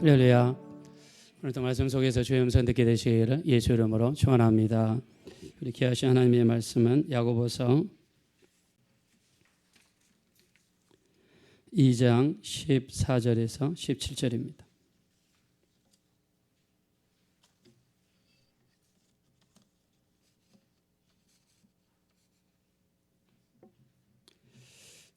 할렐루야. 오늘도 말씀 속에서 주의 음성 듣게 되시기를 예수 이름으로 축원합니다. 우리 귀하신 하나님의 말씀은 야고보서 2장 14절에서 17절입니다.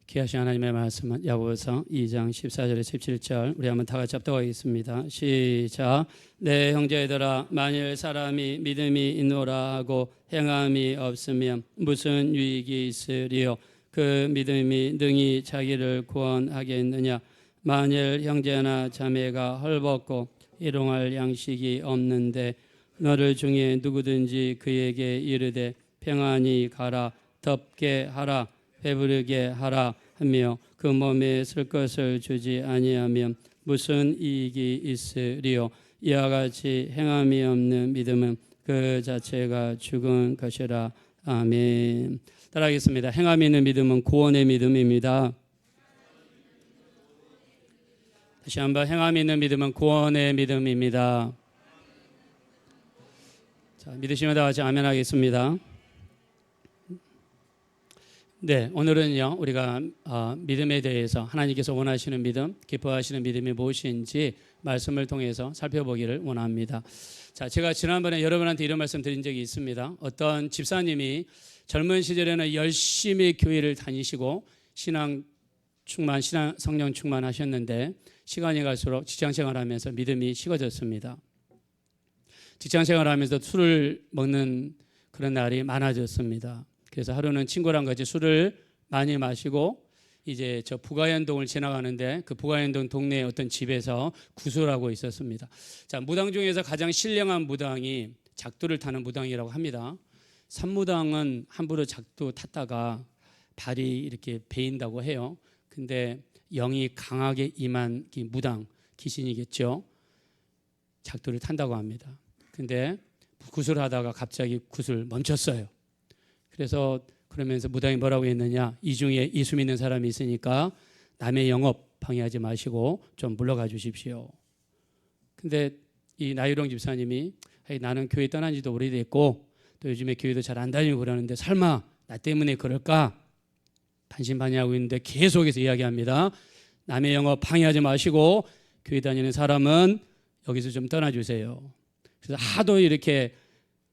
귀하신 하나님의 말씀은 야고보서 2장 14절에서 17절 우리 한번 다 같이 합독하겠습니다. 시작. 내 형제들아, 만일 사람이 믿음이 있노라 하고 행함이 없으면 무슨 유익이 있으리요? 그 믿음이 능히 자기를 구원하겠느냐? 만일 형제나 자매가 헐벗고 일용할 양식이 없는데 너를 중에 누구든지 그에게 이르되 평안히 가라, 덥게 하라, 배부르게 하라 하며 그 몸에 쓸 것을 주지 아니하면 무슨 이익이 있으리요? 이와 같이 행함이 없는 믿음은 그 자체가 죽은 것이라. 아멘. 따라하겠습니다. 행함이 있는 믿음은 구원의 믿음입니다. 다시 한번, 행함이 있는 믿음은 구원의 믿음입니다. 자, 믿으시면 다 같이 아멘 하겠습니다. 네, 오늘은요 우리가 믿음에 대해서 하나님께서 원하시는 믿음, 기뻐하시는 믿음이 무엇인지 말씀을 통해서 살펴보기를 원합니다. 자, 제가 지난번에 여러분한테 이런 말씀 드린 적이 있습니다. 어떤 집사님이 젊은 시절에는 열심히 교회를 다니시고 성령 충만하셨는데 시간이 갈수록 직장생활하면서 믿음이 식어졌습니다. 직장생활하면서 술을 먹는 그런 날이 많아졌습니다. 그래서 하루는 친구랑 같이 술을 많이 마시고 이제 저 부가현동을 지나가는데 그 부가현동 동네의 어떤 집에서 구슬하고 있었습니다. 자, 무당 중에서 가장 신령한 무당이 작두를 타는 무당이라고 합니다. 산무당은 함부로 작두 탔다가 발이 이렇게 베인다고 해요. 근데 영이 강하게 임한 무당, 귀신이겠죠. 작두를 탄다고 합니다. 근데 구슬하다가 갑자기 구슬 멈췄어요. 그래서 그러면서 무당이 뭐라고 했느냐, 이 중에 예수 믿는 사람이 있으니까 남의 영업 방해하지 마시고 좀 물러가 주십시오. 근데 이 나유롱 집사님이 나는 교회 떠난 지도 오래됐고 또 요즘에 교회도 잘 안 다니고 그러는데 설마 나 때문에 그럴까 반신반의하고 있는데 계속해서 이야기합니다. 남의 영업 방해하지 마시고 교회 다니는 사람은 여기서 좀 떠나주세요. 그래서 하도 이렇게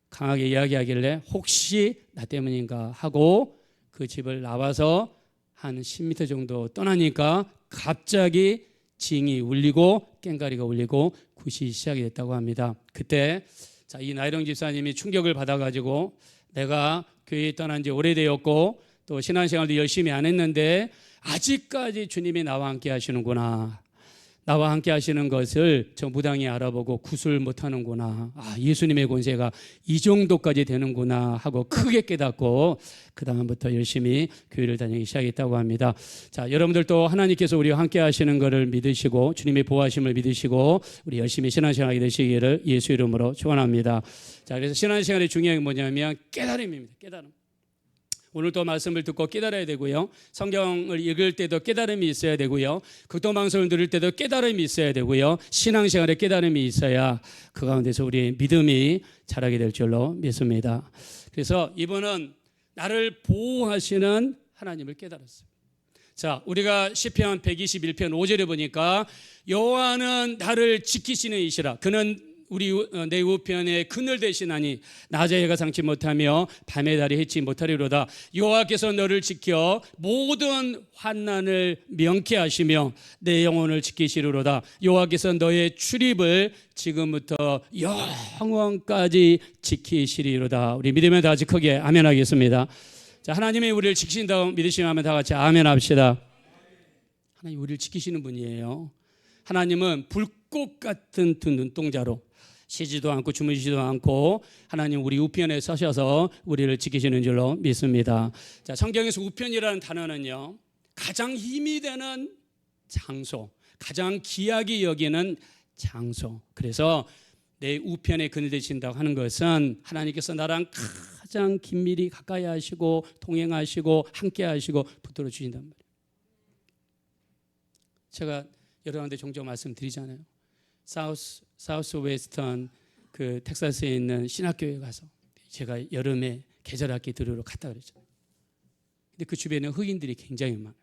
강하게 이야기하길래 혹시 나 때문인가 하고 그 집을 나와서 한 10m 정도 떠나니까 갑자기 징이 울리고 꽹가리가 울리고 굿이 시작이 됐다고 합니다. 그때 이 나이롱 집사님이 충격을 받아가지고 내가 교회에 떠난 지 오래되었고 또 신앙생활도 열심히 안 했는데 아직까지 주님이 나와 함께 하시는구나, 나와 함께 하시는 것을 저 무당이 알아보고 구술 못하는구나, 예수님의 권세가 이 정도까지 되는구나 하고 크게 깨닫고 그 다음부터 열심히 교회를 다니기 시작했다고 합니다. 자, 여러분들도 하나님께서 우리와 함께 하시는 것을 믿으시고 주님의 보호하심을 믿으시고 우리 열심히 신앙생활하게 되시기를 예수 이름으로 축원합니다. 자, 그래서 신앙생활의 중요한 게 뭐냐면 깨달음입니다. 깨달음. 오늘 또 말씀을 듣고 깨달아야 되고요. 성경을 읽을 때도 깨달음이 있어야 되고요. 극동방송을 들을 때도 깨달음이 있어야 되고요. 신앙생활에 깨달음이 있어야 그 가운데서 우리의 믿음이 자라게 될 줄로 믿습니다. 그래서 이번은 나를 보호하시는 하나님을 깨달았어요. 자, 우리가 시편 121편 5절에 보니까 여호와는 나를 지키시는 이시라. 그는 내 우편에 그늘 되시나니 낮에 해가 상치 못하며 밤에 달이 해치 못하리로다. 여호와께서 너를 지켜 모든 환난을 명쾌하시며 내 영혼을 지키시리로다. 여호와께서 너의 출입을 지금부터 영원까지 지키시리로다. 우리 믿으면 다 같이 크게 아멘 하겠습니다. 자, 하나님이 우리를 지키신다고 믿으시면 다 같이 아멘 합시다. 하나님 우리를 지키시는 분이에요. 하나님은 불꽃 같은 두 눈동자로 쉬지도 않고 주무시지도 않고 하나님 우리 우편에 서셔서 우리를 지키시는 줄로 믿습니다. 자, 성경에서 우편이라는 단어는요, 가장 힘이 되는 장소, 가장 귀하게 여기는 장소. 그래서 내 우편에 그늘 되신다고 하는 것은 하나님께서 나랑 가장 긴밀히 가까이 하시고 동행하시고 함께 하시고 붙들어 주신단 말이에요. 제가 여러분한테 종종 말씀드리잖아요. 사우스 웨스턴 그 텍사스에 있는 신학교에 가서 제가 여름에 계절학기 들으러 갔다 그랬죠. 근데 그 주변에 흑인들이 굉장히 많아요.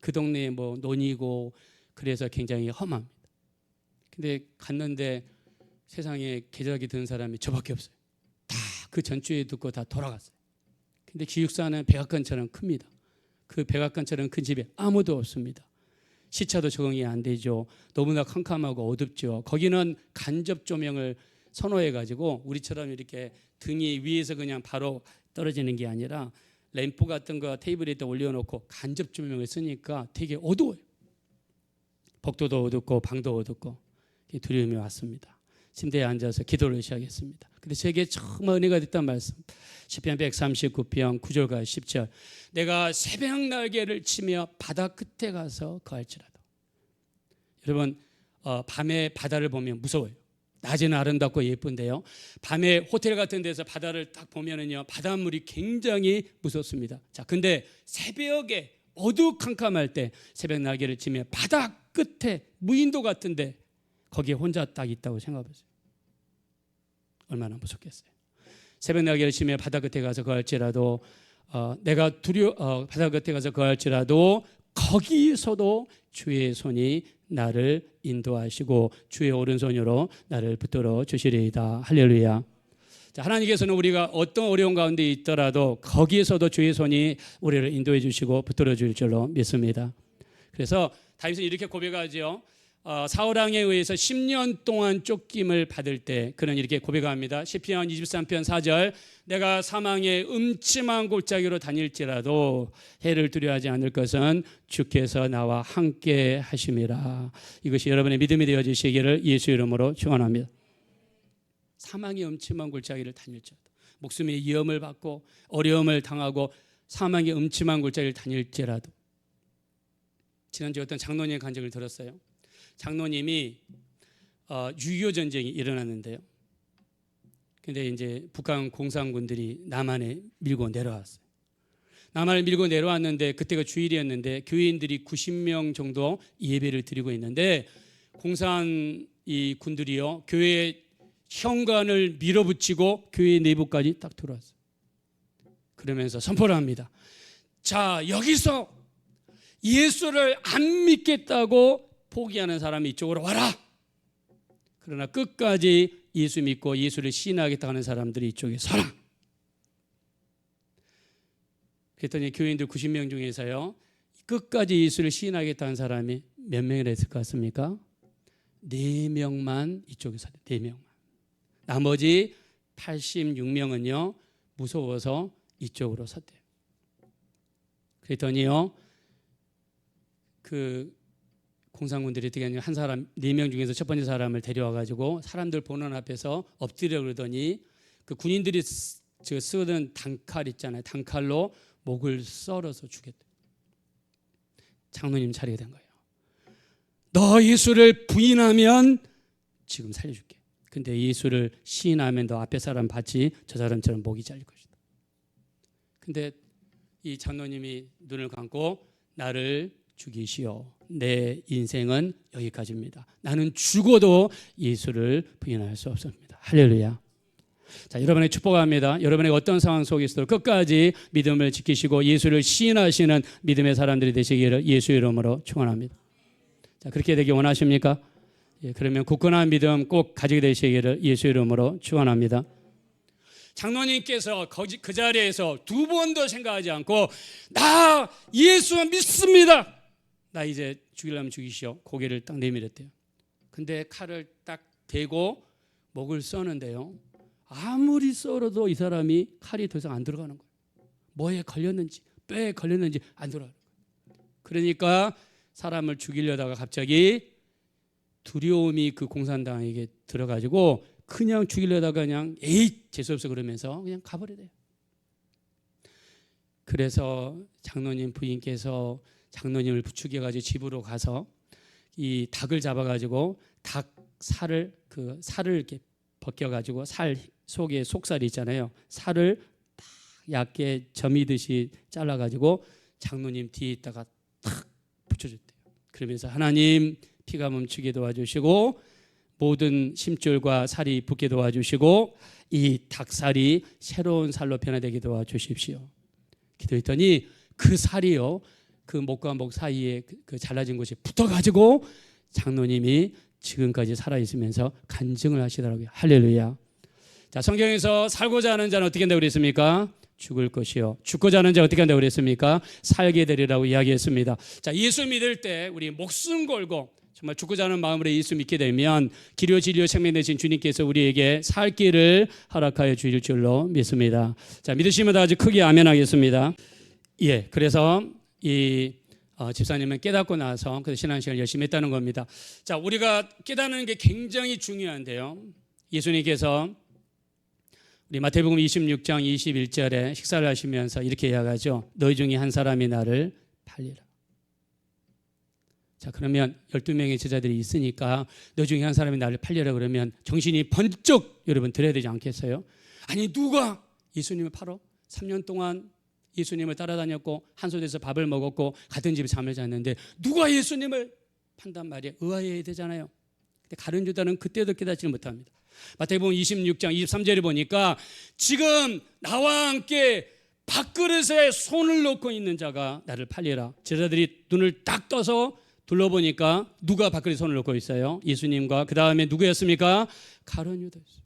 그 동네에 뭐 논이고 그래서 굉장히 험합니다. 근데 갔는데 세상에 계절학기 듣는 사람이 저밖에 없어요. 다 그 전주에 듣고 다 돌아갔어요. 근데 기숙사는 백악관처럼 큽니다. 그 백악관처럼 큰 집에 아무도 없습니다. 시차도 적응이 안 되죠. 너무나 캄캄하고 어둡죠. 거기는 간접 조명을 선호해가지고 우리처럼 이렇게 등이 위에서 그냥 바로 떨어지는 게 아니라 램프 같은 거 테이블에 올려놓고 간접 조명을 쓰니까 되게 어두워요. 복도도 어둡고 방도 어둡고 두려움이 왔습니다. 침대에 앉아서 기도를 시작했습니다. 근데 제게 정말 은혜가 됐단 말씀. 시편 139편 9절과 10절. 내가 새벽 날개를 치며 바다 끝에 가서 거할지라도. 여러분 밤에 바다를 보면 무서워요. 낮에는 아름답고 예쁜데요. 밤에 호텔 같은 데서 바다를 딱 보면은요, 바닷물이 굉장히 무섭습니다. 자, 근데 새벽에 어두컴컴할 때 새벽 날개를 치며 바다 끝에 무인도 같은데 거기에 혼자 딱 있다고 생각해보세요. 얼마나 무섭겠어요. 새벽 날개를 치며 바다 끝에 가서 거할지라도 내가 바다 끝에 가서 거할지라도 거기서도 주의 손이 나를 인도하시고 주의 오른손으로 나를 붙들어 주시리이다. 할렐루야. 자, 하나님께서는 우리가 어떤 어려운 가운데 있더라도 거기에서도 주의 손이 우리를 인도해 주시고 붙들어 줄 줄로 믿습니다. 그래서 다윗은 이렇게 고백하죠. 사울왕에 의해서 10년 동안 쫓김을 받을 때 그는 이렇게 고백합니다. 시편 23편 4절. 내가 사망의 음침한 골짜기로 다닐지라도 해를 두려워하지 않을 것은 주께서 나와 함께 하심이라. 이것이 여러분의 믿음이 되어지시기를 예수 이름으로 축원합니다. 사망의 음침한 골짜기를 다닐지라도, 목숨의 위험을 받고 어려움을 당하고 사망의 음침한 골짜기를 다닐지라도. 지난주에 어떤 장로님의 간증을 들었어요. 장로님이 6.25 전쟁이 일어났는데요. 근데 이제 북한 공산군들이 남한에 밀고 내려왔어요. 남한을 밀고 내려왔는데 그때가 주일이었는데 교인들이 90명 정도 예배를 드리고 있는데 공산 이 군들이요, 교회 현관을 밀어붙이고 교회 내부까지 딱 들어왔어요. 그러면서 선포를 합니다. 자, 여기서 예수를 안 믿겠다고 포기하는 사람이 이쪽으로 와라. 그러나 끝까지 예수 믿고 예수를 신뢰하겠다 하는 사람들이 이쪽에 서라. 그랬더니 교인들 90명 중에서요, 끝까지 예수를 신뢰하겠다는 사람이 몇 명이나 있을 것 같습니까? 4명만 이쪽에 서요. 4명만. 나머지 86명은요 무서워서 이쪽으로 섰대요. 그랬더니요 그 공산군들이 어떻게 하냐면 한 사람 4명 중에서 첫 번째 사람을 데려와 가지고 사람들 보는 앞에서 엎드려 그러더니 그 군인들이 쓰던 단칼 있잖아요. 단칼로 목을 썰어서 죽였대요. 장로님 차리게 된 거예요. 너 예수를 부인하면 지금 살려줄게. 근데 예수를 시인하면 너 앞에 사람 봤지? 저 사람처럼 목이 잘릴 것이다. 근데 이 장로님이 눈을 감고 나를 죽이시오. 내 인생은 여기까지입니다. 나는 죽어도 예수를 부인할 수 없습니다. 할렐루야. 자, 여러분의 축복합니다. 여러분의 어떤 상황 속에서도 끝까지 믿음을 지키시고 예수를 시인하시는 믿음의 사람들이 되시기를 예수 이름으로 축원합니다. 자, 그렇게 되기 원하십니까? 예, 그러면 굳건한 믿음 꼭 가지게 되시기를 예수 이름으로 축원합니다. 장로님께서 그 자리에서 두 번도 생각하지 않고 나 예수 믿습니다. 나 이제 죽이려면 죽이시오. 고개를 딱 내밀었대요. 근데 칼을 딱 대고 목을 써는데요, 아무리 썰어도 이 사람이 칼이 더 이상 안 들어가는 거예요. 뭐에 걸렸는지, 뼈에 걸렸는지 안 들어가는 거예요. 그러니까 사람을 죽이려다가 갑자기 두려움이 그 공산당에게 들어가지고 그냥 죽이려다가 그냥 에이 재수없어 그러면서 그냥 가버리대요. 그래서 장로님 부인께서 장로님을 부축해가지고 집으로 가서 이 닭을 잡아가지고 닭 살을 이렇게 벗겨가지고 살 속에 속살이 있잖아요. 살을 딱 얇게 점이듯이 잘라가지고 장로님 뒤에 있다가 탁 붙여줬대요. 그러면서 하나님 피가 멈추게 도와주시고 모든 심줄과 살이 붙게 도와주시고 이 닭살이 새로운 살로 변화되게 도와주십시오. 기도했더니 그 살이요, 그 목과 목 사이에 그 잘라진 곳이 붙어가지고 장로님이 지금까지 살아있으면서 간증을 하시더라고요. 할렐루야. 자, 성경에서 살고자 하는 자는 어떻게 한다고 그랬습니까? 죽을 것이요. 죽고자 하는 자 어떻게 한다고 그랬습니까? 살게 되리라고 이야기했습니다. 자, 예수 믿을 때 우리 목숨 걸고 정말 죽고자 하는 마음으로 예수 믿게 되면 기료 진리요 생명 되신 주님께서 우리에게 살 길을 허락하여 주실 줄로 믿습니다. 자, 믿으시면 다 같이 크게 아멘 하겠습니다. 예, 그래서 이 집사님은 깨닫고 나서 그 신앙생활 열심히 했다는 겁니다. 자, 우리가 깨닫는 게 굉장히 중요한데요. 예수님께서 우리 마태복음 26장 21절에 식사를 하시면서 이렇게 이야기하죠. 너희 중에 한 사람이 나를 팔리라. 자, 그러면 12명의 제자들이 있으니까 너 중에 한 사람이 나를 팔려라 그러면 정신이 번쩍 여러분 들어야 되지 않겠어요? 아니, 누가 예수님을 팔어? 3년 동안 예수님을 따라다녔고 한솥에서 밥을 먹었고 같은 집에 잠을 잤는데 누가 예수님을 판단 말이에요? 의아해야 되잖아요. 근데 가룟 유다는 그때도 깨닫지를 못합니다. 마태복음 26장 23절에 보니까 지금 나와 함께 밥그릇에 손을 놓고 있는 자가 나를 팔리라. 제자들이 눈을 딱 떠서 둘러보니까 누가 밥그릇에 손을 놓고 있어요? 예수님과 그 다음에 누구였습니까? 가룟 유다였어요.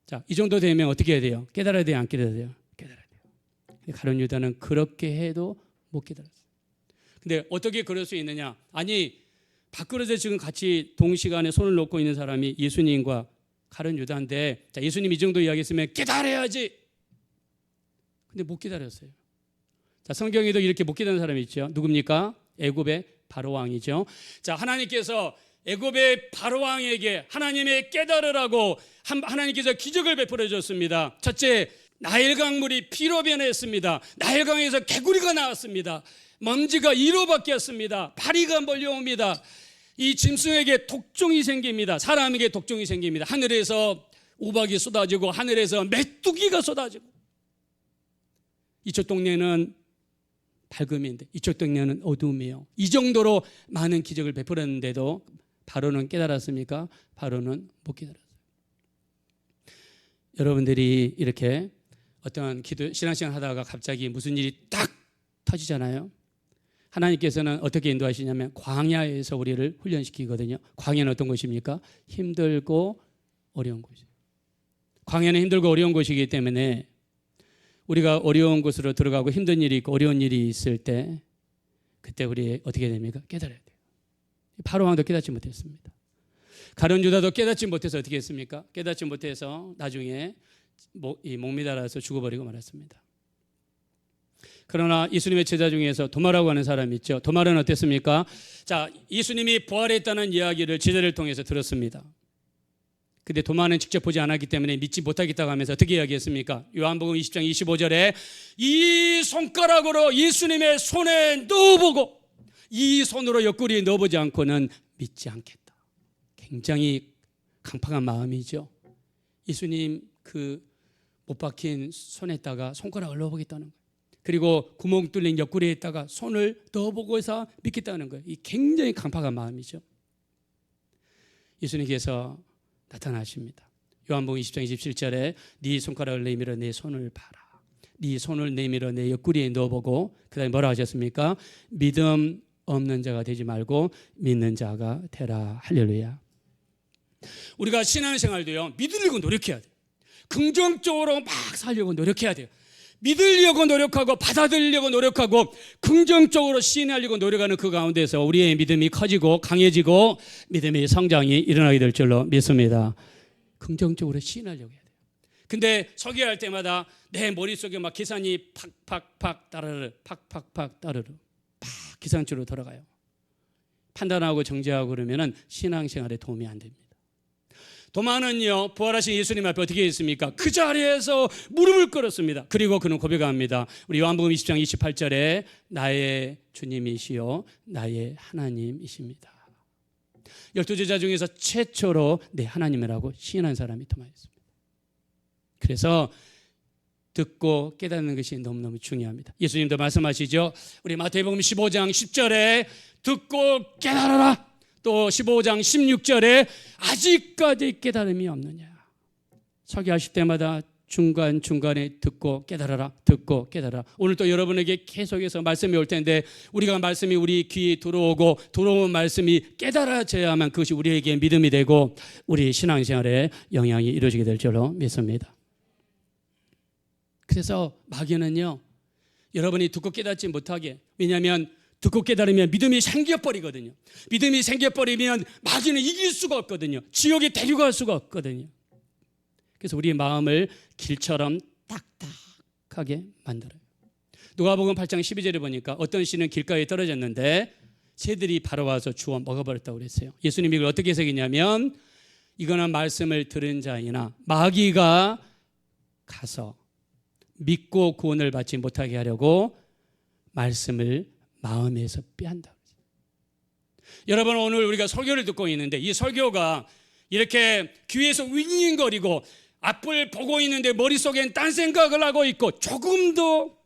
자, 이 정도 되면 어떻게 해야 돼요? 깨달아야 돼요? 안 깨달아야 돼요? 깨달아야 돼요. 가룟 유다는 그렇게 해도 못 깨달았어요. 근데 어떻게 그럴 수 있느냐? 아니, 밥그릇에 지금 같이 동시간에 손을 놓고 있는 사람이 예수님과 가룟 유다인데, 자, 예수님 이 정도 이야기했으면 깨달아야지. 근데 못 깨달았어요. 자, 성경에도 이렇게 못 깨달은 사람이 있죠. 누굽니까? 애굽의 바로 왕이죠. 자, 하나님께서 애굽의 바로 왕에게 하나님의 깨달으라고 하나님께서 기적을 베풀어 줬습니다. 첫째, 나일강 물이 피로 변했습니다. 나일강에서 개구리가 나왔습니다. 먼지가 이로 바뀌었습니다. 파리가 몰려옵니다. 이 짐승에게 독종이 생깁니다. 사람에게 독종이 생깁니다. 하늘에서 우박이 쏟아지고 하늘에서 메뚜기가 쏟아지고, 이쪽 동네는 밝음인데 이쪽 동네는 어둠이에요. 이 정도로 많은 기적을 베풀었는데도 바로는 깨달았습니까? 바로는 못 깨달았어요. 여러분들이 이렇게 어떤 신앙생활 하다가 갑자기 무슨 일이 딱 터지잖아요. 하나님께서는 어떻게 인도하시냐면 광야에서 우리를 훈련시키거든요. 광야는 어떤 곳입니까? 힘들고 어려운 곳이에요. 광야는 힘들고 어려운 곳이기 때문에 우리가 어려운 곳으로 들어가고 힘든 일이 있고 어려운 일이 있을 때 그때 우리 어떻게 됩니까? 깨달아야 돼요. 바로 왕도 깨닫지 못했습니다. 가룟 유다도 깨닫지 못해서 어떻게 했습니까? 깨닫지 못해서 나중에 목미 달아서 죽어버리고 말았습니다. 그러나 예수님의 제자 중에서 도마라고 하는 사람이 있죠. 도마는 어땠습니까? 자, 예수님이 부활했다는 이야기를 제자를 통해서 들었습니다. 근데 도마는 직접 보지 않았기 때문에 믿지 못하겠다고 하면서 어떻게 이야기했습니까? 요한복음 20장 25절에 이 손가락으로 예수님의 손에 넣어보고 이 손으로 옆구리에 넣어보지 않고는 믿지 않겠다. 굉장히 강팍한 마음이죠. 예수님 그 못 박힌 손에다가 손가락을 넣어보겠다는 거예요. 그리고 구멍 뚫린 옆구리에다가 손을 넣어보고 해서 믿겠다는 거예요. 이 굉장히 강팍한 마음이죠. 예수님께서 나타나십니다. 요한복음 20장 27절에 네 손가락을 내밀어 내 손을 봐라. 네 손을 내밀어 내 옆구리에 넣어보고 그 다음에 뭐라 하셨습니까? 믿음 없는 자가 되지 말고 믿는 자가 되라. 할렐루야. 우리가 신앙생활도요, 믿으려고 노력해야 돼요. 긍정적으로 막 살려고 노력해야 돼요. 믿으려고 노력하고 받아들이려고 노력하고 긍정적으로 시인하려고 노력하는 그 가운데서 우리의 믿음이 커지고 강해지고 믿음의 성장이 일어나게 될 줄로 믿습니다. 긍정적으로 시인하려고 해야 돼요. 근데 설교할 때마다 내 머릿속에 막 계산이 팍팍팍 따르르 팍팍팍 따르르 팍 계산줄로 돌아가요. 판단하고 정죄하고 그러면은 신앙생활에 도움이 안 됩니다. 도마는요, 부활하신 예수님 앞에 어떻게 했습니까? 그 자리에서 무릎을 꿇었습니다. 그리고 그는 고백합니다. 우리 요한복음 20장 28절에 나의 주님이시요 나의 하나님이십니다. 12제자 중에서 최초로 내 하나님이라고 시인한 사람이 도마였습니다. 그래서 듣고 깨닫는 것이 너무너무 중요합니다. 예수님도 말씀하시죠. 우리 마태복음 15장 10절에 듣고 깨달아라. 또 15장 16절에 아직까지 깨달음이 없느냐. 설교하실 때마다 중간중간에 듣고 깨달아라, 듣고 깨달아라. 오늘 또 여러분에게 계속해서 말씀이 올 텐데 우리가 말씀이 우리 귀에 들어오고 들어온 말씀이 깨달아져야만 그것이 우리에게 믿음이 되고 우리 신앙생활에 영향이 이루어지게 될 줄로 믿습니다. 그래서 마귀는요, 여러분이 듣고 깨닫지 못하게, 왜냐하면 듣고 깨달으면 믿음이 생겨버리거든요. 믿음이 생겨버리면 마귀는 이길 수가 없거든요. 지옥에 데려갈 수가 없거든요. 그래서 우리의 마음을 길처럼 딱딱하게 만들어요. 누가복음 8장 12절에 보니까 어떤 씨는 길가에 떨어졌는데 새들이 바로 와서 주워 먹어버렸다고 그랬어요. 예수님이 이걸 어떻게 해석했냐면 이거는 말씀을 들은 자이나 마귀가 가서 믿고 구원을 받지 못하게 하려고 말씀을 마음에서 빼한다. 여러분, 오늘 우리가 설교를 듣고 있는데 이 설교가 이렇게 귀에서 윙윙거리고 앞을 보고 있는데 머릿속엔 딴 생각을 하고 있고 조금도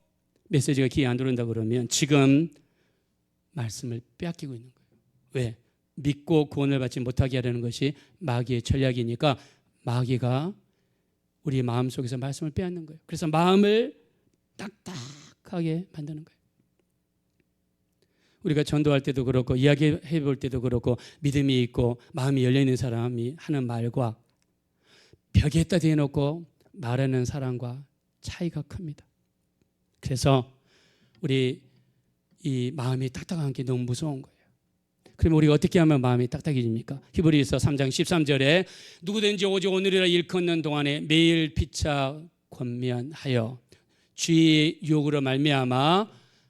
메시지가 귀에 안 들어온다 그러면 지금 말씀을 빼앗기고 있는 거예요. 왜? 믿고 구원을 받지 못하게 하려는 것이 마귀의 전략이니까 마귀가 우리 마음속에서 말씀을 빼앗는 거예요. 그래서 마음을 딱딱하게 만드는 거예요. 우리가 전도할 때도 그렇고 이야기해 볼 때도 그렇고 믿음이 있고 마음이 열려있는 사람이 하는 말과 벽에다 대놓고 말하는 사람과 차이가 큽니다. 그래서 우리 이 마음이 딱딱한 게 너무 무서운 거예요. 그러면 우리가 어떻게 하면 마음이 딱딱해집니까? 히브리서 3장 13절에 누구든지 오직 오늘이라 일컫는 동안에 매일 피차 권면하여 주의 유혹으로 말미암아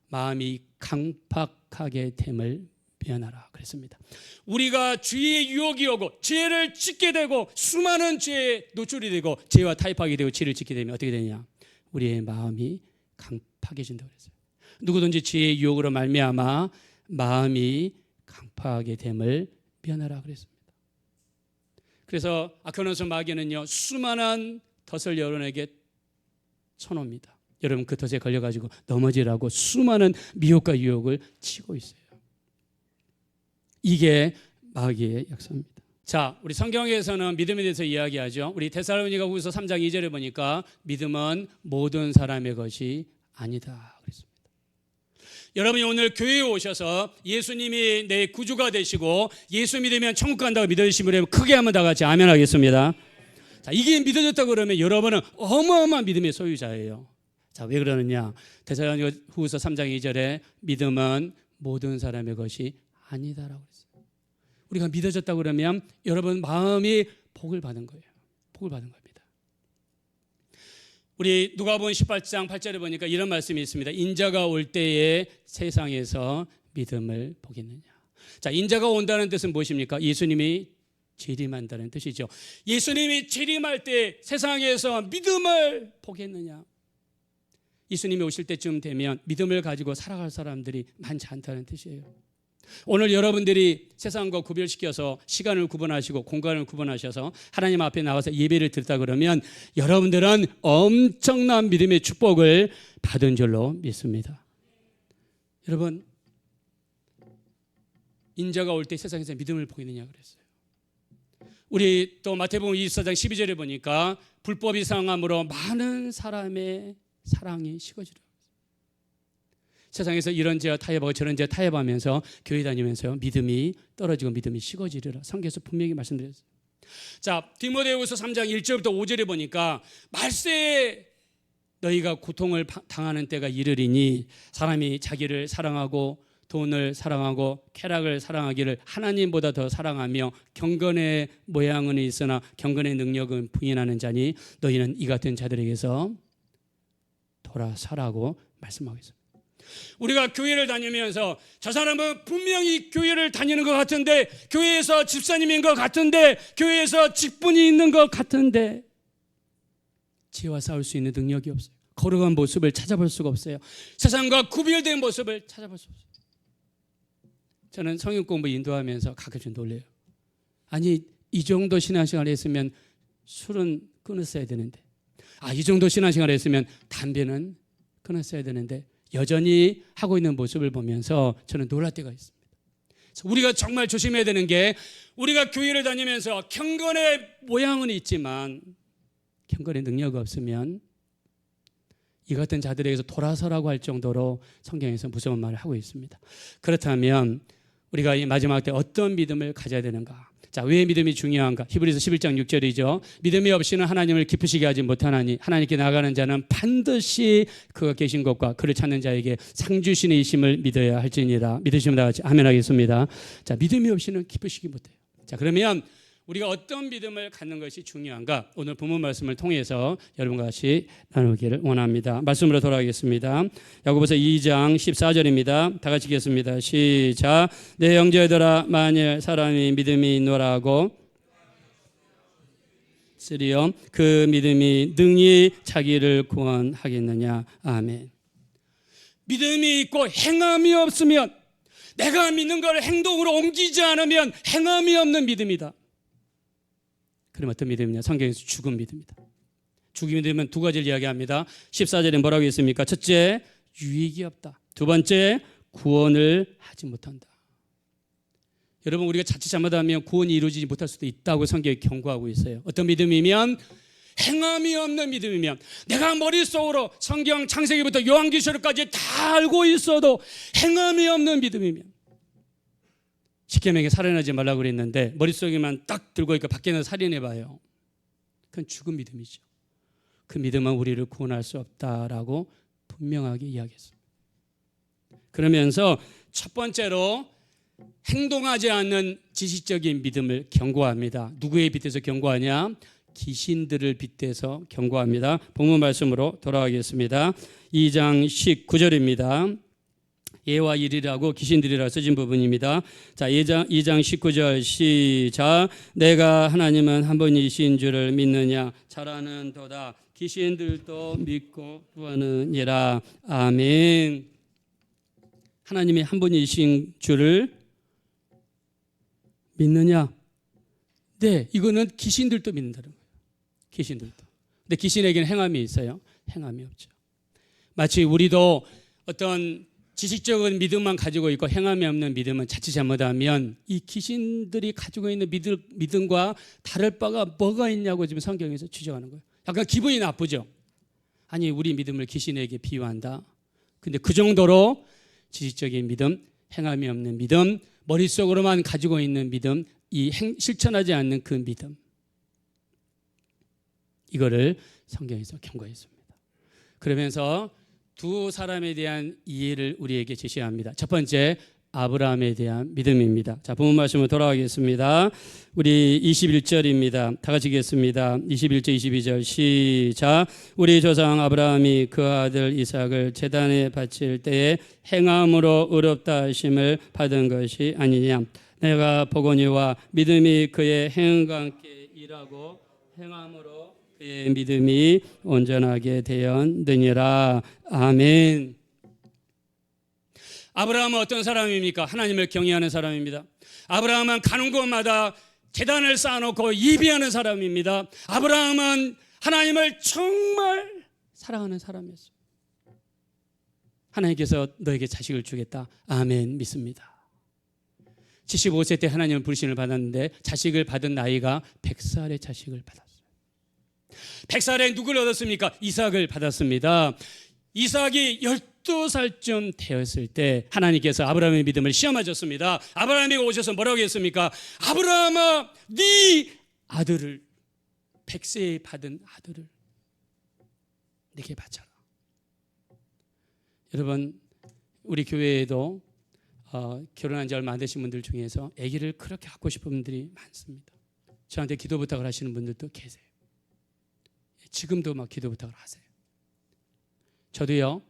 마음이 강팍하게 됨을 면하라 그랬습니다. 우리가 죄의 유혹이 오고 죄를 짓게 되고 수많은 죄에 노출이 되고 죄와 타협하게 되고 죄를 짓게 되면 어떻게 되냐? 우리의 마음이 강팍해진다고 그랬어요. 누구든지 죄의 유혹으로 말미암아 마음이 강팍하게 됨을 면하라 그랬습니다. 그래서 아크노스 마귀는요 수많은 덫을 여러분에게 쳐놓습니다. 여러분 그 덫에 걸려가지고 넘어지라고 수많은 미혹과 유혹을 치고 있어요. 이게 마귀의 역사입니다. 자, 우리 성경에서는 믿음에 대해서 이야기하죠. 우리 데살로니가후서 3장 2절에 보니까 믿음은 모든 사람의 것이 아니다 그랬습니다. 여러분이 오늘 교회에 오셔서 예수님이 내 구주가 되시고 예수 믿으면 천국 간다고 믿으시면 크게 한번 다 같이 아멘 하겠습니다. 자, 이게 믿어졌다 그러면 여러분은 어마어마한 믿음의 소유자예요. 자, 왜 그러느냐? 데살로니가후서 3장 2절에 믿음은 모든 사람의 것이 아니다라고 했어요. 우리가 믿어졌다 그러면 여러분 마음이 복을 받은 거예요. 복을 받은 겁니다. 우리 누가복음 18장 8절에 보니까 이런 말씀이 있습니다. 인자가 올 때에 세상에서 믿음을 보겠느냐. 자, 인자가 온다는 뜻은 무엇입니까? 예수님이 재림한다는 뜻이죠. 예수님이 재림할 때 세상에서 믿음을 보겠느냐. 예수님이 오실 때쯤 되면 믿음을 가지고 살아갈 사람들이 많지 않다는 뜻이에요. 오늘 여러분들이 세상과 구별시켜서 시간을 구분하시고 공간을 구분하셔서 하나님 앞에 나와서 예배를 드렸다 그러면 여러분들은 엄청난 믿음의 축복을 받은 줄로 믿습니다. 여러분, 인자가 올 때 세상에서 믿음을 보이느냐 그랬어요. 우리 또 마태복음 24장 12절에 보니까 불법이 상함으로 많은 사람의 사랑이 식어지라. 세상에서 이런 죄와 타협하고 저런 죄와 타협하면서 교회 다니면서 믿음이 떨어지고 믿음이 식어지리라. 성경에서 분명히 말씀드렸어요. 자, 디모데후서 3장 1절부터 5절에 보니까 말세에 너희가 고통을 당하는 때가 이르리니 사람이 자기를 사랑하고 돈을 사랑하고 쾌락을 사랑하기를 하나님보다 더 사랑하며 경건의 모양은 있으나 경건의 능력은 부인하는 자니 너희는 이 같은 자들에게서 돌아서라고 말씀하고 있습니다. 우리가 교회를 다니면서 저 사람은 분명히 교회를 다니는 것 같은데, 교회에서 집사님인 것 같은데, 교회에서 직분이 있는 것 같은데 죄와 싸울 수 있는 능력이 없어요. 거룩한 모습을 찾아볼 수가 없어요. 세상과 구별된 모습을 찾아볼 수 없어요. 저는 성경 공부 인도하면서 가끔씩 놀래요. 아니, 이 정도 신앙생활을 했으면 술은 끊었어야 되는데, 이 정도 신앙생활을 했으면 담배는 끊었어야 되는데 여전히 하고 있는 모습을 보면서 저는 놀랄 때가 있습니다. 우리가 정말 조심해야 되는 게 우리가 교회를 다니면서 경건의 모양은 있지만 경건의 능력이 없으면 이 같은 자들에게서 돌아서라고 할 정도로 성경에서 무서운 말을 하고 있습니다. 그렇다면 우리가 이 마지막 때 어떤 믿음을 가져야 되는가? 자, 왜 믿음이 중요한가? 히브리서 11장 6절이죠. 믿음이 없이는 하나님을 기쁘시게 하지 못하나니 하나님께 나가는 자는 반드시 그가 계신 것과 그를 찾는 자에게 상 주시는 이심을 믿어야 할지니라. 믿으시면 다 같이 아멘 하겠습니다. 자, 믿음이 없이는 기쁘시기 못해요. 자, 그러면 우리가 어떤 믿음을 갖는 것이 중요한가? 오늘 본문 말씀을 통해서 여러분과 같이 나누기를 원합니다. 말씀으로 돌아가겠습니다. 야고보서 2장 14절입니다. 다 같이 읽겠습니다. 시작. 내 형제들아, 만일 사람이 믿음이 있노라고 쓰리요 그 믿음이 능히 자기를 구원하겠느냐. 아멘. 믿음이 있고 행함이 없으면, 내가 믿는 걸 행동으로 옮기지 않으면 행함이 없는 믿음이다. 그럼 어떤 믿음이냐? 성경에서 죽은 믿음이다. 죽은 믿음은 두 가지를 이야기합니다. 14절에 뭐라고 했습니까? 첫째, 유익이 없다. 두 번째, 구원을 하지 못한다. 여러분, 우리가 자칫 잘못하면 구원이 이루어지지 못할 수도 있다고 성경이 경고하고 있어요. 어떤 믿음이면? 행함이 없는 믿음이면, 내가 머릿속으로 성경 창세기부터 요한계시록까지 다 알고 있어도 행함이 없는 믿음이면, 십계명에 살인하지 말라고 그랬는데 머릿속에만 딱 들고 있고 밖에 나서 살인해봐요. 그건 죽은 믿음이죠. 그 믿음은 우리를 구원할 수 없다라고 분명하게 이야기했습니다. 그러면서 첫 번째로 행동하지 않는 지식적인 믿음을 경고합니다. 누구에 빗대서 경고하냐? 귀신들을 빗대서 경고합니다. 본문 말씀으로 돌아가겠습니다. 2장 19절입니다. 예와 일이라고 귀신들이라 써진 부분입니다. 자, 2장 19절 시작. 내가 하나님은 한 분이신 줄을 믿느냐? 잘 아는도다. 귀신들도 믿고 구하느니라. 아멘. 하나님이 한 분이신 줄을 믿느냐? 네, 이거는 귀신들도 믿는다는 거예요. 귀신들도. 근데 귀신에게는 행함이 있어요? 행함이 없죠. 마치 우리도 어떤 지식적인 믿음만 가지고 있고 행함이 없는 믿음은 자칫 잘못하면 이 귀신들이 가지고 있는 믿음과 다를 바가 뭐가 있냐고 지금 성경에서 지적하는 거예요. 약간 기분이 나쁘죠. 아니, 우리 믿음을 귀신에게 비유한다. 근데 그 정도로 지식적인 믿음, 행함이 없는 믿음, 머릿속으로만 가지고 있는 믿음, 실천하지 않는 그 믿음, 이거를 성경에서 경고했습니다. 그러면서 두 사람에 대한 이해를 우리에게 제시합니다. 첫 번째, 아브라함에 대한 믿음입니다. 자, 본문 말씀으로 돌아가겠습니다. 우리 21절입니다. 다 같이 읽겠습니다. 21절, 22절 시작. 우리 조상 아브라함이 그 아들 이삭을 제단에 바칠 때에 행함으로 의롭다 하심을 받은 것이 아니냐. 내가 보거니와 믿음이 그의 행함과 함께 일하고 행함으로 그의 믿음이 온전하게 되었느니라. 아멘. 아브라함은 어떤 사람입니까? 하나님을 경외하는 사람입니다. 아브라함은 가는 곳마다 제단을 쌓아놓고 예배하는 사람입니다. 아브라함은 하나님을 정말 사랑하는 사람이었어요. 하나님께서 너에게 자식을 주겠다. 아멘. 믿습니다. 75세 때 하나님은 불신을 받았는데 자식을 받은 나이가 100살의 자식을 받았어요. 100살에 누구를 얻었습니까? 이삭을 받았습니다. 이삭이 12살쯤 되었을 때 하나님께서 아브라함의 믿음을 시험하셨습니다. 아브라함에게 오셔서 뭐라고 했습니까? 아브라함아, 네 아들을, 100세에 받은 아들을 내게 바쳐라. 여러분, 우리 교회에도 결혼한 지 얼마 안 되신 분들 중에서 아기를 그렇게 갖고 싶은 분들이 많습니다. 저한테 기도 부탁을 하시는 분들도 계세요. 지금도 막 기도 부탁을 하세요. 저도요,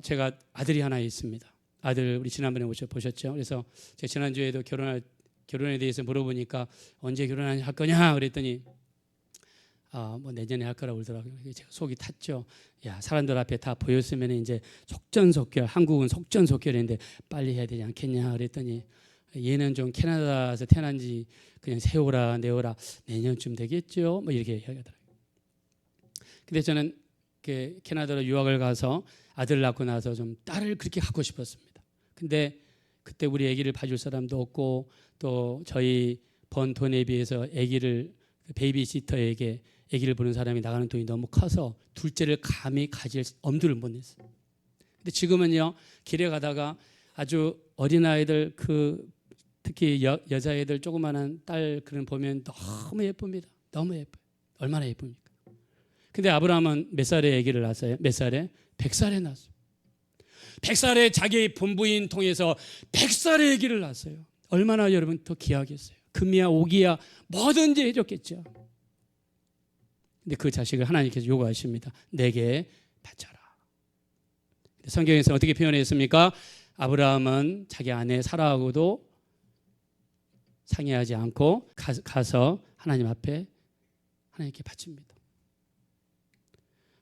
제가 아들이 하나 있습니다. 아들 우리 지난번에 보셨죠? 그래서 제가 지난주에도 결혼에 대해서 물어보니까 언제 할 거냐 그랬더니 뭐 내년에 할 거라고 그러더라고요. 제가 속이 탔죠. 야, 사람들 앞에 다 보였으면 이제 속전속결, 한국은 속전속결인데 빨리 해야 되지 않겠냐 그랬더니 얘는 좀 캐나다에서 태어난 지 그냥 세워라 내워라 내년쯤 되겠죠. 뭐 이렇게 이야기하더라고요. 근데 저는 캐나다로 유학을 가서 아들을 낳고 나서 좀 딸을 그렇게 갖고 싶었습니다. 근데 그때 우리 아기를 봐줄 사람도 없고 또 저희 번 돈에 비해서 아기를 베이비시터에게 아기를 보는 사람이 나가는 돈이 너무 커서 둘째를 감히 가질 엄두를 못 냈어요. 근데 지금은요, 길에 가다가 아주 어린아이들 특히 여자애들 조그마한 딸 그런 보면 너무 예쁩니다. 너무 예뻐요. 얼마나 예쁩니까? 근데 아브라함은 몇 살에 아기를 낳았어요? 몇 살에? 100살에 낳았어요. 100살에 자기 본부인 통해서 100살에 아기를 낳았어요. 얼마나 여러분 더 귀하겠어요. 금이야 옥이야 뭐든지 해줬겠죠. 근데 그 자식을 하나님께서 요구하십니다. 내게 바쳐라. 성경에서 어떻게 표현했습니까? 아브라함은 자기 아내 사라하고도 상의하지 않고 가서 하나님 앞에 하나님께 바칩니다.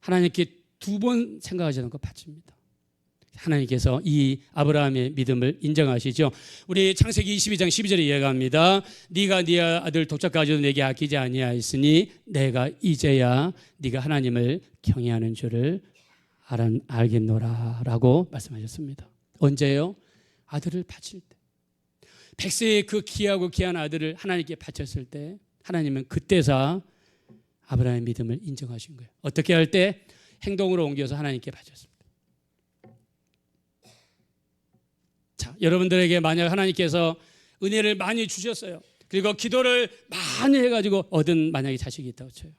하나님께 두 번 생각하지 않고 바칩니다. 하나님께서 이 아브라함의 믿음을 인정하시죠. 우리 창세기 22장 12절에 이야기합니다. 네가 네 아들 독자까지도 내게 아끼지 아니하였으니 내가 이제야 네가 하나님을 경외하는 줄을 알겠노라 라고 말씀하셨습니다. 언제요? 아들을 바칠 때. 100세의 그 귀하고 귀한 아들을 하나님께 바쳤을 때 하나님은 그때서 아브라함의 믿음을 인정하신 거예요. 어떻게 할 때? 행동으로 옮겨서 하나님께 바쳤습니다. 자, 여러분들에게 만약 하나님께서 은혜를 많이 주셨어요. 그리고 기도를 많이 해가지고 얻은 만약에 자식이 있다고 쳐요.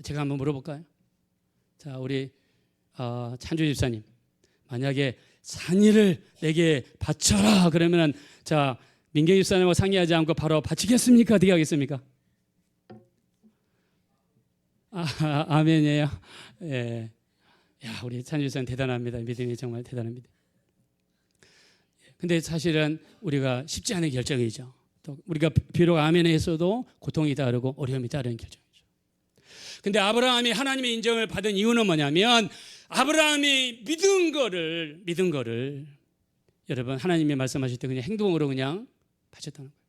제가 한번 물어볼까요? 자, 우리 찬주 집사님, 만약에 산이를 내게 바쳐라 그러면은 자, 민경 집사님하고 상의하지 않고 바로 바치겠습니까? 어떻게 하겠습니까? 아멘이에요. 예. 야, 우리 찬주 집사님 대단합니다. 믿음이 정말 대단합니다. 근데 사실은 우리가 쉽지 않은 결정이죠. 또 우리가 비록 아멘 했어도 고통이 따르고 어려움이 따르는 결정이죠. 근데 아브라함이 하나님의 인정을 받은 이유는 뭐냐면 아브라함이 믿은 거를 여러분 하나님이 말씀하실 때 그냥 행동으로 그냥 바쳤다는 거예요.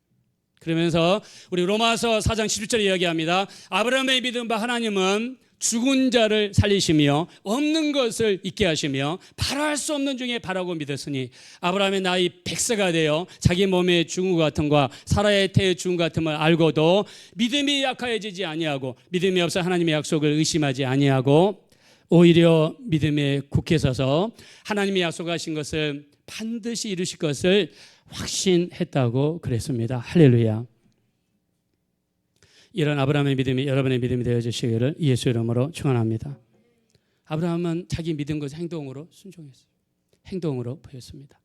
그러면서 우리 로마서 4장 17절에 이야기합니다. 아브라함의 믿음 바 하나님은 죽은 자를 살리시며 없는 것을 있게 하시며 바랄 수 없는 중에 바라고 믿었으니 아브라함의 나이 100세가 되어 자기 몸의 죽은 것 같음과 사라의 태의 죽은 것 같음을 알고도 믿음이 약하여지지 아니하고 믿음이 없어 하나님의 약속을 의심하지 아니하고 오히려 믿음에 굳게 서서 하나님이 약속하신 것을 반드시 이루실 것을 확신했다고 그랬습니다. 할렐루야. 이런 아브라함의 믿음이 여러분의 믿음이 되어주시기를 예수 이름으로 축원합니다. 아브라함은 자기 믿은 것을 행동으로 순종했어요. 행동으로 보였습니다.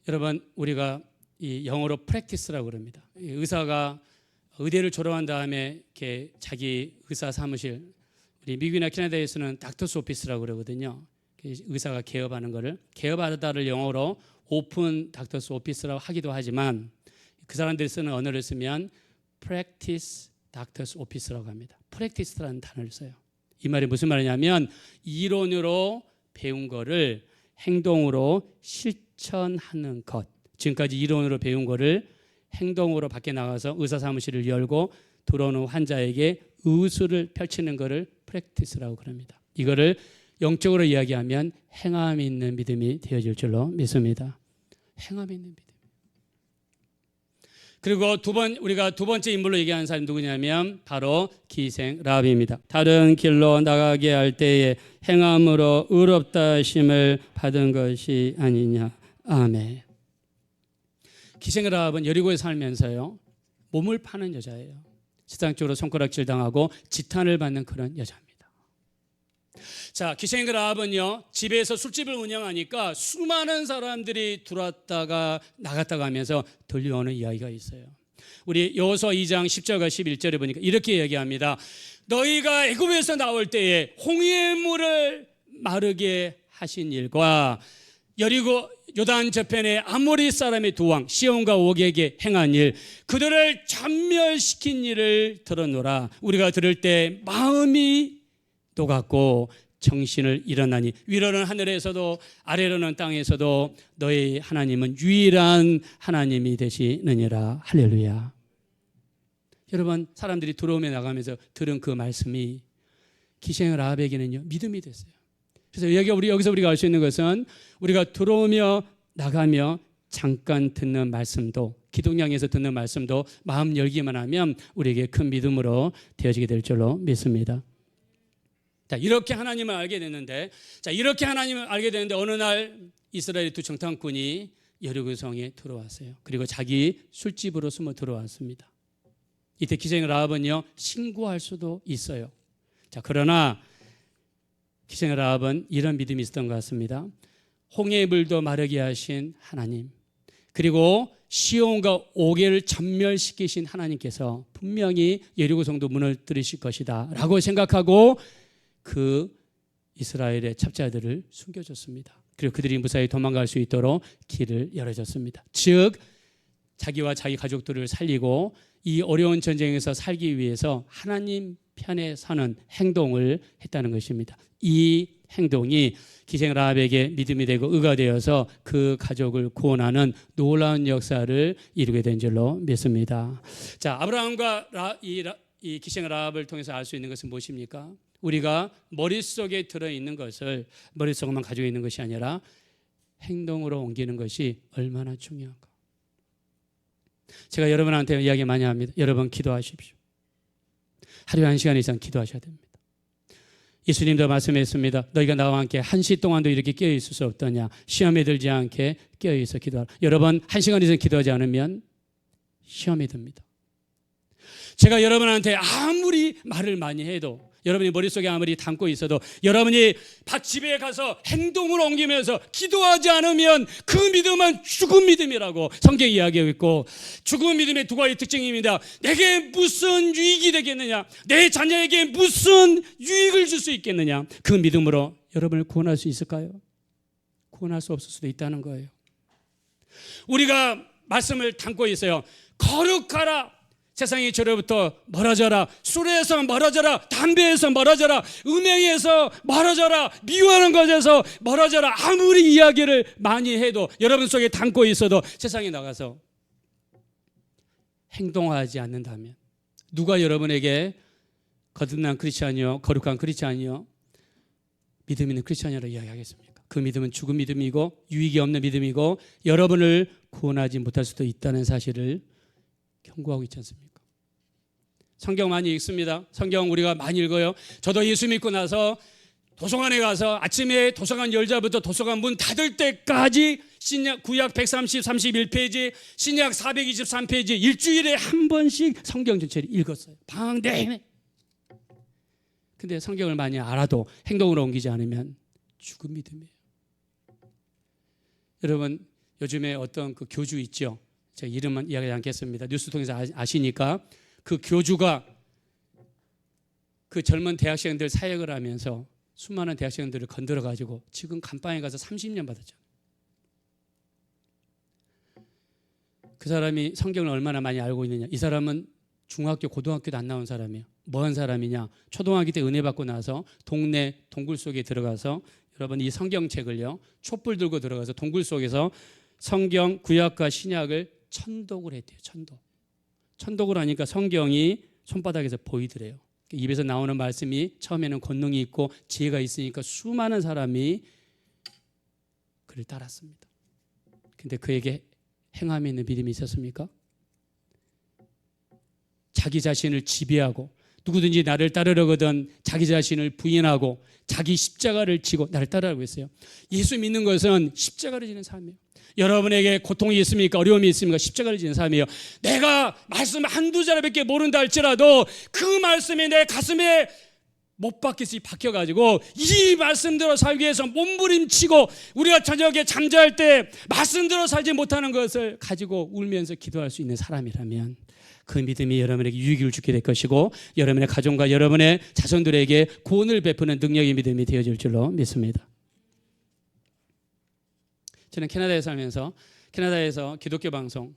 여러분 우리가 이 영어로 프랙티스라고 그럽니다. 의사가 의대를 졸업한 다음에 이렇게 자기 의사 사무실, 우리 미국이나 캐나다에서는 닥터스 오피스라고 그러거든요. 의사가 개업하는 거를 개업하다를 영어로 오픈 닥터스 오피스라고 하기도 하지만 그 사람들이 쓰는 언어를 쓰면 practice doctor's office라고 합니다. practice라는 단어를 써요. 이 말이 무슨 말이냐면 이론으로 배운 거를 행동으로 실천하는 것. 지금까지 이론으로 배운 거를 행동으로 밖에 나가서 의사 사무실을 열고 들어오는 환자에게 의술을 펼치는 거를 practice라고 그럽니다. 이거를 영적으로 이야기하면 행함이 있는 믿음이 되어질 줄로 믿습니다. 행함이 있는 믿음. 그리고 우리가 두 번째 인물로 얘기하는 사람이 누구냐면 바로 기생 라합입니다. 다른 길로 나가게 할 때에 행함으로 의롭다 하심을 받은 것이 아니냐. 아멘. 기생 라합은 여리고에 살면서요 몸을 파는 여자예요. 세상적으로 손가락질 당하고 지탄을 받는 그런 여자입니다. 자, 기생 라합은요 집에서 술집을 운영하니까 수많은 사람들이 들어왔다가 나갔다가 하면서 들려오는 이야기가 있어요. 우리 여호수아 2장 10절과 11절에 보니까 이렇게 이야기합니다. 너희가 애굽에서 나올 때에 홍해의 물을 마르게 하신 일과 여리고 요단 저편의 아모리 사람의 두 왕 시온과 옥에게 행한 일, 그들을 전멸시킨 일을 들었노라. 우리가 들을 때 마음이 녹았고 정신을 잃어나니 위로는 하늘에서도 아래로는 땅에서도 너희 하나님은 유일한 하나님이 되시느니라. 할렐루야. 여러분 사람들이 들어오며 나가면서 들은 그 말씀이 기생 라합에게는요 믿음이 됐어요. 그래서 여기서 우리가 알 수 있는 것은 우리가 들어오며 나가며 잠깐 듣는 말씀도, 기독량에서 듣는 말씀도 마음 열기만 하면 우리에게 큰 믿음으로 되어지게 될 줄로 믿습니다. 자, 이렇게 하나님을 알게 됐는데, 어느 날 이스라엘의 두 정탐꾼이 여리고성에 들어왔어요. 그리고 자기 술집으로 숨어 들어왔습니다. 이때 기생 라합은요, 신고할 수도 있어요. 자, 그러나 기생 라합은 이런 믿음이 있었던 것 같습니다. 홍해의 물도 마르게 하신 하나님, 그리고 시온과 오게를 전멸시키신 하나님께서 분명히 여리고성도 무너뜨리실 것이다 라고 생각하고 그 이스라엘의 첩자들을 숨겨줬습니다. 그리고 그들이 무사히 도망갈 수 있도록 길을 열어줬습니다. 즉 자기와 자기 가족들을 살리고 이 어려운 전쟁에서 살기 위해서 하나님 편에 서는 행동을 했다는 것입니다. 이 행동이 기생 라합에게 믿음이 되고 의가 되어서 그 가족을 구원하는 놀라운 역사를 이루게 된 줄로 믿습니다. 자, 아브라함과 이 기생 라합을 통해서 알 수 있는 것은 무엇입니까? 우리가 머릿속에 들어있는 것을 머릿속에만 가지고 있는 것이 아니라 행동으로 옮기는 것이 얼마나 중요한가. 제가 여러분한테 이야기 많이 합니다. 여러분 기도하십시오. 하루에 1시간 이상 기도하셔야 됩니다. 예수님도 말씀했습니다. 너희가 나와 함께 1시 동안도 이렇게 깨어있을 수 없더냐. 시험에 들지 않게 깨어있어 기도하라. 여러분 1시간 이상 기도하지 않으면 시험에 듭니다. 제가 여러분한테 아무리 말을 많이 해도, 여러분이 머릿속에 아무리 담고 있어도, 여러분이 집에 가서 행동을 옮기면서 기도하지 않으면 그 믿음은 죽은 믿음이라고 성경이 이야기하고 있고, 죽은 믿음의 두 가지 특징입니다. 내게 무슨 유익이 되겠느냐, 내 자녀에게 무슨 유익을 줄 수 있겠느냐. 그 믿음으로 여러분을 구원할 수 있을까요? 구원할 수 없을 수도 있다는 거예요. 우리가 말씀을 담고 있어요. 거룩하라, 세상의 죄로부터 멀어져라, 술에서 멀어져라, 담배에서 멀어져라, 음행에서 멀어져라, 미워하는 것에서 멀어져라. 아무리 이야기를 많이 해도, 여러분 속에 담고 있어도 세상에 나가서 행동하지 않는다면 누가 여러분에게 거듭난 크리스찬이요, 거룩한 크리스찬이요, 믿음 있는 크리스찬이라고 이야기하겠습니까? 그 믿음은 죽은 믿음이고 유익이 없는 믿음이고 여러분을 구원하지 못할 수도 있다는 사실을 경고하고 있지 않습니까? 성경 많이 읽습니다. 성경 우리가 많이 읽어요. 저도 예수 믿고 나서 도서관에 가서 아침에 도서관 열자부터 도서관 문 닫을 때까지 신약 구약 31페이지, 신약 423페이지 일주일에 한 번씩 성경 전체를 읽었어요. 방 내내. 근데 성경을 많이 알아도 행동으로 옮기지 않으면 죽은 믿음이에요. 여러분 요즘에 어떤 그 교주 있죠. 제가 이름은 이야기하지 않겠습니다. 뉴스 통해서 아시니까 그 교주가 그 젊은 대학생들 사역을 하면서 수많은 대학생들을 건드려 가지고 지금 감방에 가서 30년 받았잖아요. 그 사람이 성경을 얼마나 많이 알고 있느냐. 이 사람은 중학교 고등학교도 안 나온 사람이에요. 뭐한 사람이냐. 초등학교 때 은혜 받고 나서 동네 동굴 속에 들어가서, 여러분 이 성경책을요 촛불 들고 들어가서 동굴 속에서 성경 구약과 신약을 천독을 했대요. 천독을 하니까 성경이 손바닥에서 보이더래요. 입에서 나오는 말씀이 처음에는 권능이 있고 지혜가 있으니까 수많은 사람이 그를 따랐습니다. 근데 그에게 행함에 있는 믿음이 있었습니까? 자기 자신을 지배하고 누구든지 나를 따르려거든 자기 자신을 부인하고 자기 십자가를 지고 나를 따르라고 했어요. 예수 믿는 것은 십자가를 지는 삶이에요. 여러분에게 고통이 있습니까? 어려움이 있습니까? 십자가를 지는 삶이에요. 내가 말씀 한두 자리밖에 모른다 할지라도 그 말씀이 내 가슴에 못 박혀가지고 이 말씀대로 살기 위해서 몸부림치고, 우리가 저녁에 잠잘 때 말씀대로 살지 못하는 것을 가지고 울면서 기도할 수 있는 사람이라면 그 믿음이 여러분에게 유익을 주게 될 것이고 여러분의 가정과 여러분의 자손들에게 구원을 베푸는 능력의 믿음이 되어질 줄로 믿습니다. 저는 캐나다에 살면서 캐나다에서 기독교 방송,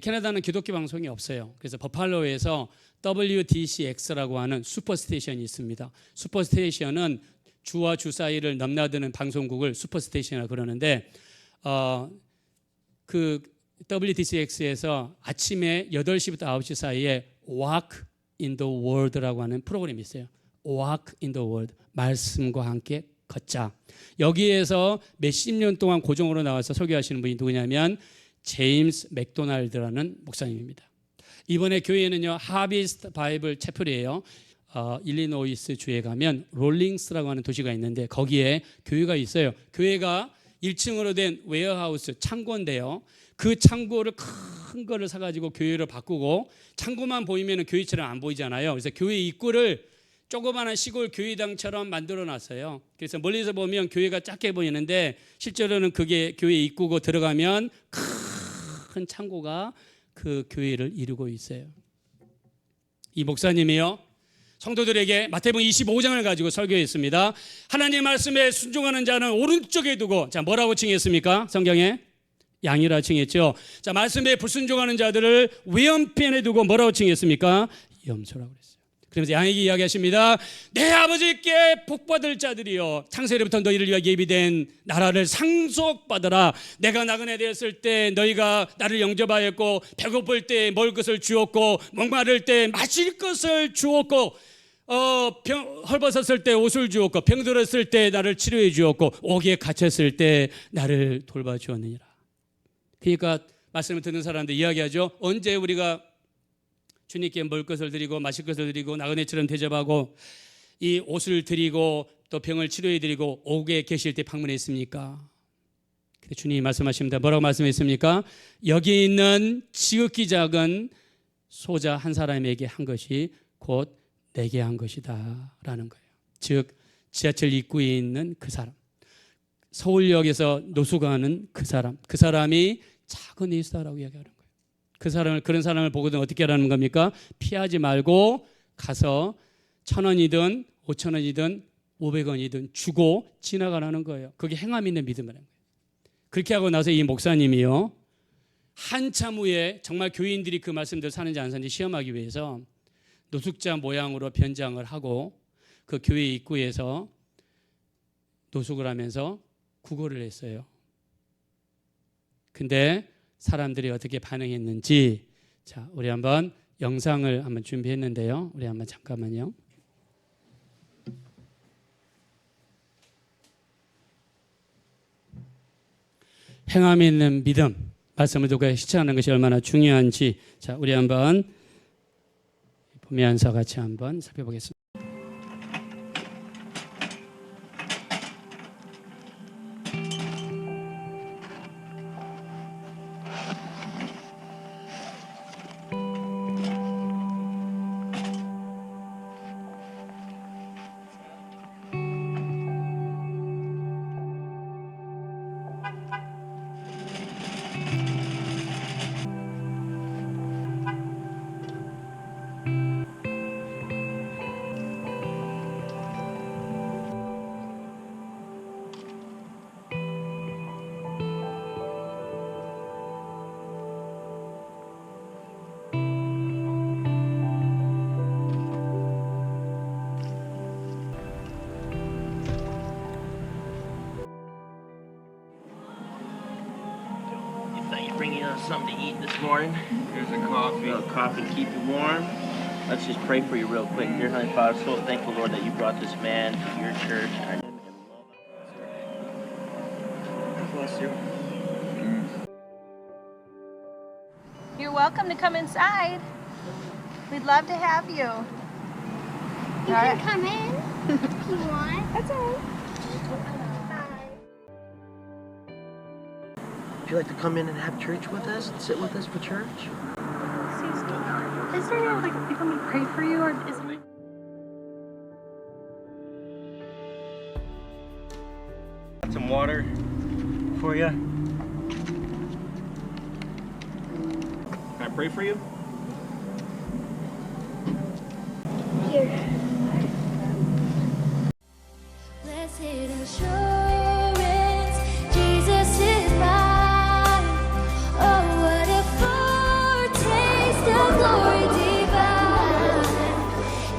캐나다는 기독교 방송이 없어요. 그래서 버팔로에서 WDCX라고 하는 슈퍼스테이션이 있습니다. 슈퍼스테이션은 주와 주 사이를 넘나드는 방송국을 슈퍼스테이션이라고 그러는데 그 WDCX에서 아침에 8시부터 9시 사이에 Walk in the Word라고 하는 프로그램이 있어요. Walk in the Word, 말씀과 함게 걷자. 여기에서 몇십 년 동안 고정으로 나와서 설교하시는 분이 누구냐면 제임스 맥도날드라는 목사님입니다. 이번에 교회는요 하비스트 바이블 채플이에요. 일리노이스 주에 가면 롤링스라고 하는 도시가 있는데 거기에 교회가 있어요. 교회가 1층으로 된 웨어하우스 창고인데요. 그 창고를 큰 거를 사가지고 교회로 바꾸고 창고만 보이면 교회처럼 안 보이잖아요. 그래서 교회 입구를 조그마한 시골 교회당처럼 만들어 놨어요. 그래서 멀리서 보면 교회가 작게 보이는데 실제로는 그게 교회 입구고 들어가면 큰 창고가 그 교회를 이루고 있어요. 이 목사님이요 성도들에게 마태복음 25장을 가지고 설교했습니다. 하나님 말씀에 순종하는 자는 오른쪽에 두고, 자 뭐라고 칭했습니까? 성경에 양이라 칭했죠. 자 말씀에 불순종하는 자들을 왼편에 두고 뭐라고 칭했습니까? 염소라고 그랬어요. 그러면서 양에게 이야기하십니다. 내 아버지께 복받을 자들이여 창세로부터 너희를 위하여 예비된 나라를 상속받으라. 내가 나그네 되었을 때 너희가 나를 영접하였고 배고플 때 먹을 것을 주었고 목마를 때 마실 것을 주었고 헐벗었을 때 옷을 주었고 병들었을 때 나를 치료해 주었고 옥에 갇혔을 때 나를 돌봐주었느니라. 그러니까 말씀을 듣는 사람들 이야기하죠. 언제 우리가 주님께 먹을 것을 드리고 마실 것을 드리고 나그네처럼 대접하고 이 옷을 드리고 또 병을 치료해 드리고 옥에 계실 때 방문했습니까? 주님이 말씀하십니다. 뭐라고 말씀했습니까? 여기 있는 지극히 작은 소자 한 사람에게 한 것이 곧 내게 한 것이다 라는 거예요. 즉 지하철 입구에 있는 그 사람, 서울역에서 노숙하는 그 사람이 작은 예수다라고 이야기하는 거예요. 그런 사람을 보거든 어떻게 하라는 겁니까? 피하지 말고 가서 1,000원이든 5,000원이든 500원이든 주고 지나가라는 거예요. 그게 행함 있는 믿음이라는 거예요. 그렇게 하고 나서 이 목사님이요 한참 후에 정말 교인들이 그 말씀대로 사는지 안 사는지 시험하기 위해서 노숙자 모양으로 변장을 하고 그 교회 입구에서 노숙을 하면서 구걸을 했어요. 근데 사람들이 어떻게 반응했는지, 자 우리 한번 영상을 한번 준비했는데요. 우리 한번 잠깐만요. 행함 있는 믿음, 말씀을 듣고 실천하는 것이 얼마나 중요한지, 자 우리 한번 보면서 같이 한번 살펴보겠습니다. Bringing us something to eat this morning. Here's a coffee. A little coffee to keep you warm. Let's just pray for you real quick. Dear Heavenly Father, so thankful, Lord, that you brought this man to your church. I know him love. Bless you. You're welcome to come inside. We'd love to have you. You can come in if you want. That's all right. Would you like to come in and have church with us and sit with us for church? Excuse me. Is there like people me pray for you or is it? Got some water for you. Can I pray for you? Here. Blessed assurance, Jesus is mine. Oh, what a foretaste of glory divine,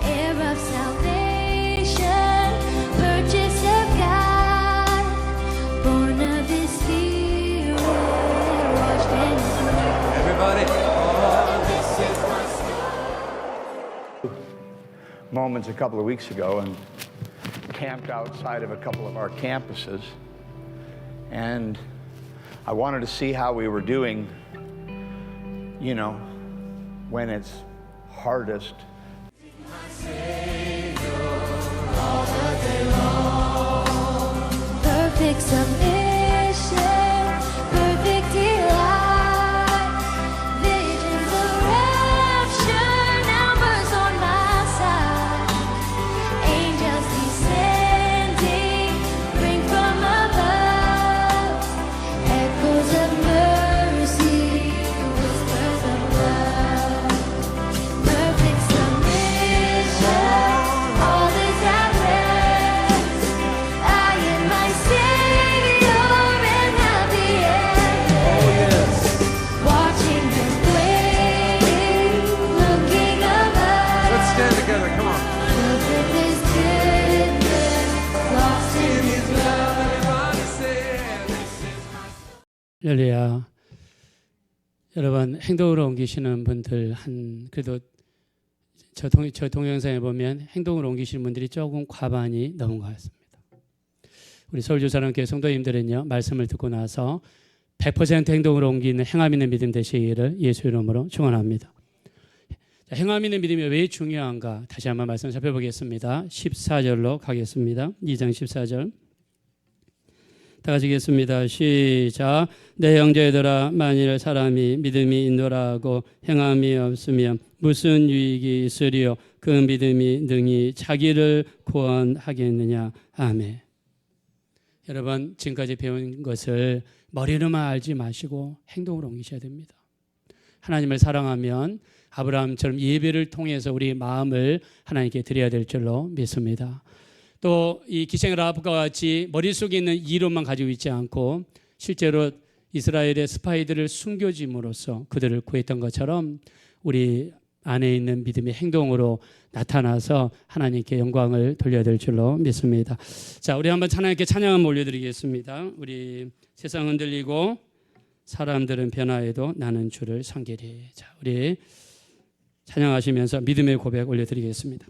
heir of salvation, purchase of God, born of His Spirit, washed and clean. Everybody. Moments a couple of weeks ago and camped outside of a couple of our campuses, and I wanted to see how we were doing, you know, when it's hardest. Perfect submission, perfect delight, visions of rapture, numbers on my side, angels descending, bring from above, echoes of mercy, whispers of love. Perfect submission, all is at rest. I am my Savior and happy end. Oh yes. Watching Him waiting, looking above. Let's stand together, come on. Perfect His goodness, lost in His love. Everybody say, this is my 할렐루야. 여러분 행동으로 옮기시는 분들 그래도 저 동영상에 보면 행동으로 옮기시는 분들이 조금 과반이 넘은 것 같습니다. 우리 서울주사랑교회 성도님들은요 말씀을 듣고 나서 100% 행동으로 옮기는 행함 있는 믿음 되시기를 예수 이름으로 축원합니다. 행함 있는 믿음이 왜 중요한가 다시 한번 말씀 살펴보겠습니다. 14절로 가겠습니다. 2장 14절 다 같이 읽겠습니다. 시작. 내 형제들아 만일 사람이 믿음이 있노라고 행함이 없으면 무슨 유익이 있으리요 그 믿음이 능히 자기를 구원하겠느냐. 아멘. 여러분 지금까지 배운 것을 머리로만 알지 마시고 행동으로 옮기셔야 됩니다. 하나님을 사랑하면 아브라함처럼 예배를 통해서 우리 마음을 하나님께 드려야 될 줄로 믿습니다. 또 이 기생 라합과 같이 머릿속에 있는 이론만 가지고 있지 않고 실제로 이스라엘의 스파이들을 숨겨짐으로써 그들을 구했던 것처럼 우리 안에 있는 믿음의 행동으로 나타나서 하나님께 영광을 돌려야 될 줄로 믿습니다. 자, 우리 한번 하나님께 찬양 한번 올려드리겠습니다. 우리 세상 흔들리고 사람들은 변화해도 나는 주를 섬기리. 자, 우리 찬양하시면서 믿음의 고백 올려드리겠습니다.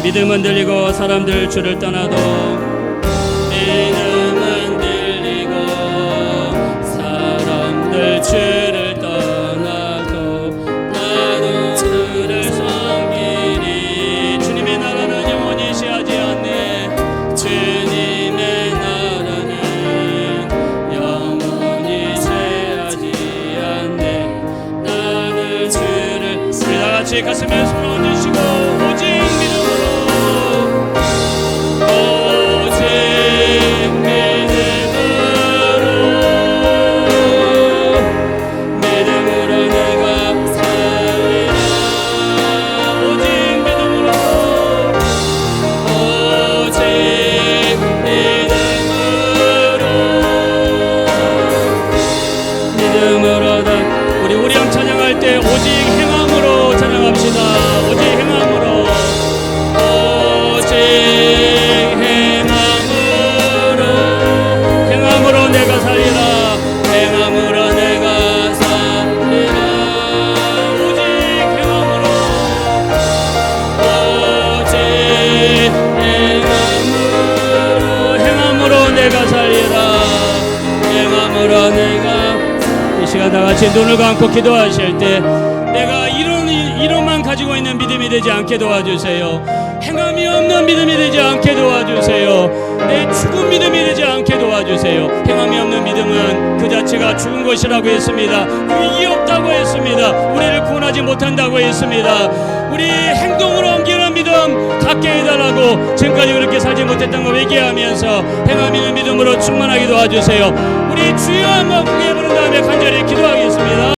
믿음은 들리고 사람들 주를 떠나도 믿음은 들리고 사람들 주를 떠나도 나는 주를 섬기리. 주님의 나라는 영원히 시하지 않네. 주님의 나라는 영원히 쇠하지 않네. 나는 주를 우리 다같이 가슴에 손을 얹으시고 오직 믿음으로 다 같이 눈을 감고 기도하실 때 내가 되지 않게 도와주세요. 행함이 없는 믿음이 되지 않게 도와주세요. 내 죽은 믿음이 되지 않게 도와주세요. 행함이 없는 믿음은 그 자체가 죽은 것이라고 했습니다. 유익이 없다고 했습니다. 우리를 구원하지 못한다고 했습니다. 우리 행동으로 옮기는 믿음 갖게 해달라고, 지금까지 그렇게 살지 못했던 거 회개하면서 행함 있는 믿음으로 충만하게 도와주세요. 우리 주여 한번 크게 부른 다음에 간절히 기도하겠습니다.